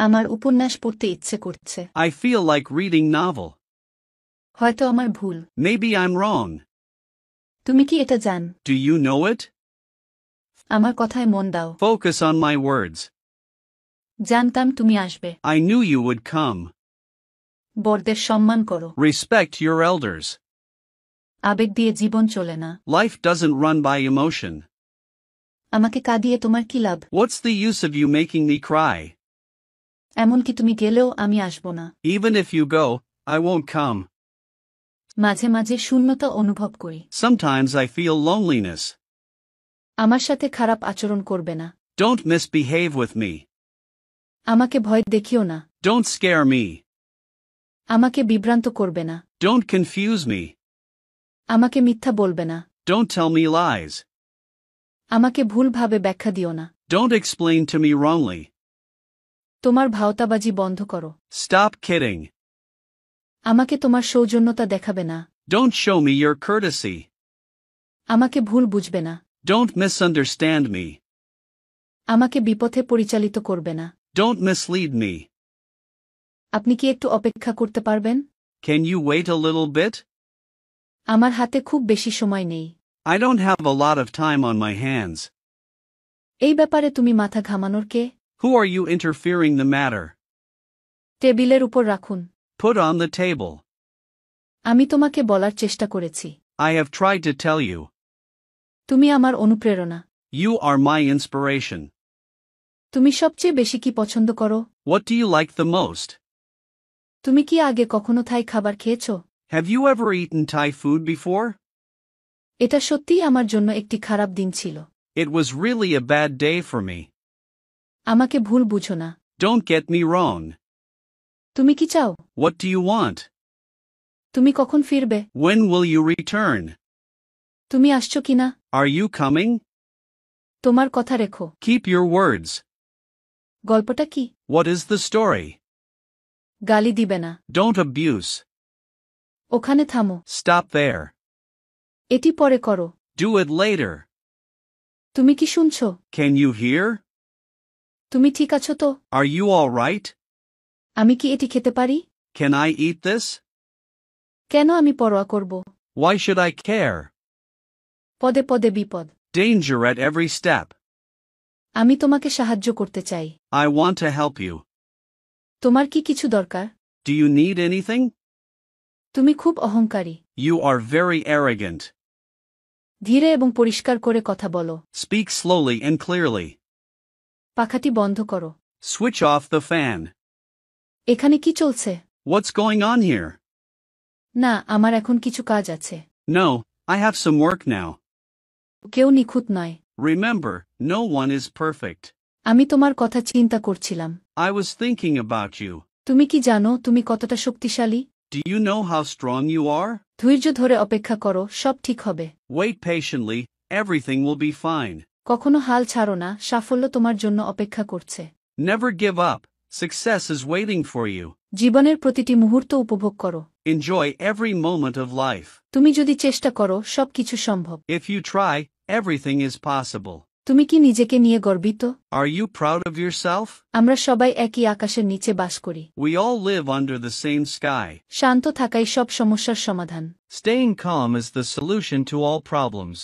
আমার উপন্যাস পড়তে ইচ্ছে করছে। I feel like reading novel. হয়তো আমার ভুল। Maybe I'm wrong. তুমি কি এটা জান? Do you know it? আমার কথায় মন দাও। Focus on my words. জানতাম তুমি আসবে। I knew you would come. বড়দের সম্মান করো। Respect your elders. আবেগ দিয়ে জীবন চলে না। Life doesn't run by emotion. আমাকে কাঁদিয়ে তোমার কি লাভ? What's the use of you making me cry? এমনকি তুমি গেলেও আমি আসব না। Even if you go, I won't come. মাঝে মাঝে শূন্যতা অনুভব করি। Sometimes I feel loneliness. আমার সাথে খারাপ আচরণ করবে না। Don't misbehave with me. আমাকে ভয় দেখিও না। Don't scare me. আমাকে বিভ্রান্ত করবে না। Don't confuse me. আমাকে মিথ্যা বলবে না। Don't tell me lies. আমাকে ভুলভাবে ব্যাখ্যা দিও না। Don't explain to me wrongly. তোমার ভাওতাবাজি বন্ধ করো। Stop kidding. আমাকে তোমার সৌজন্যতা দেখাবে না। Don't show me your courtesy. আমাকে ভুল বুঝবে না। Don't misunderstand me. আমাকে বিপথে পরিচালিত করবে না। Don't mislead me. আপনি কি একটু অপেক্ষা করতে পারবেন? Can you wait a little bit? আমার হাতে খুব বেশি সময় নেই। I don't have a lot of time on my hands. এই ব্যাপারে তুমি মাথা ঘামানোর কে? Who are you interfering the matter? টেবিলের উপর রাখুন। Put on the table. আমি তোমাকে বলার চেষ্টা করেছি। I have tried to tell you. তুমি আমার অনুপ্রেরণা। You are my inspiration. তুমি সবচেয়ে বেশি কি পছন্দ করো? What do you like the most? তুমি কি আগে কখনো থাই খাবার খেয়েছো? Have you ever eaten Thai food before? এটা সত্যিই আমার জন্য একটি খারাপ দিন ছিল। It was really a bad day for me. আমাকে ভুল বুঝো না। Don't get me wrong. তুমি কি চাও? What do you want? তুমি কখন ফিরবে? When will you return? তুমি আসছো কিনা? Are you coming? তোমার কথা রেখো। Keep your words. গল্পটা কি? What is the story? গালি দিবে না। Don't abuse. ওখানে থামো। Stop there. এটি পরে করো। Do it later. তুমি কি শুনছো? Can you hear? তুমি ঠিক আছো তো? Are you all right? আমি কি এটি খেতে পারি? Can I eat this? কেন আমি পরোয়া করব? Why should I care? পদে পদে বিপদ। Danger at every step. আমি তোমাকে সাহায্য করতে চাই। I want to help you. তোমার কি কিছু দরকার? Do you need anything? তুমি খুব অহংকারী। You are very arrogant. ধীরে এবং পরিষ্কার করে কথা বলো। Speak slowly and clearly. পাখাটি বন্ধ করো। Switch off the fan. এখানে কি চলছে? What's going on here? না, আমার এখন কিছু কাজ আছে। No, I have some work now. কেউ নিখুঁত নয়। Remember, no one is perfect. আমি তোমার কথা চিন্তা করছিলাম। I was thinking about you. তুমি কি জানো তুমি কতটা শক্তিশালী? Do you know how strong you are? ধৈর্য ধরে অপেক্ষা করো, সব ঠিক হবে। Wait patiently, everything will be fine. কখনো হাল ছাড়ো না, সাফল্য তোমার জন্য অপেক্ষা করছে। Never give up, success is waiting for you. জীবনের প্রতিটি মুহূর্ত উপভোগ করো। Enjoy every moment of life. তুমি যদি চেষ্টা করো, সবকিছু সম্ভব। If you try, everything is possible. তুমি কি নিজেকে নিয়ে গর্বিত? Are you proud of yourself? আমরা সবাই একই আকাশের নিচে বাস করি। We all live under the same sky. শান্ত থাকাই সব সমস্যার সমাধান। Staying calm is the solution to all problems.